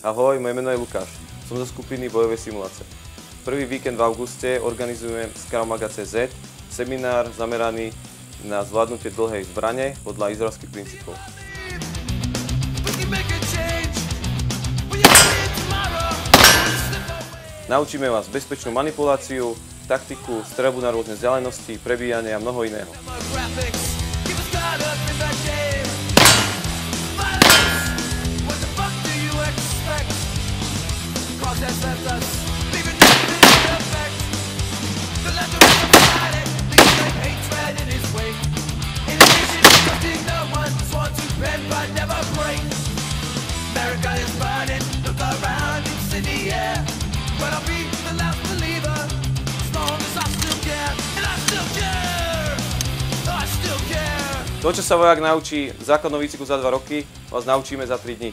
Ahoj, moje meno je Lukáš. Som zo skupiny Bojovej simulácie. Prvý víkend v auguste organizujeme z Krav Maga.cz seminár zameraný na zvládnutie dlhej zbrane podľa izraelských princípov. Naučíme vás bezpečnú manipuláciu, taktiku, streľbu na rôzne vzdialenosti, prebíjanie a mnoho iného. To, čo sa vojak naučí základnou výcviku za 2 roky, vás naučíme za 3 dní.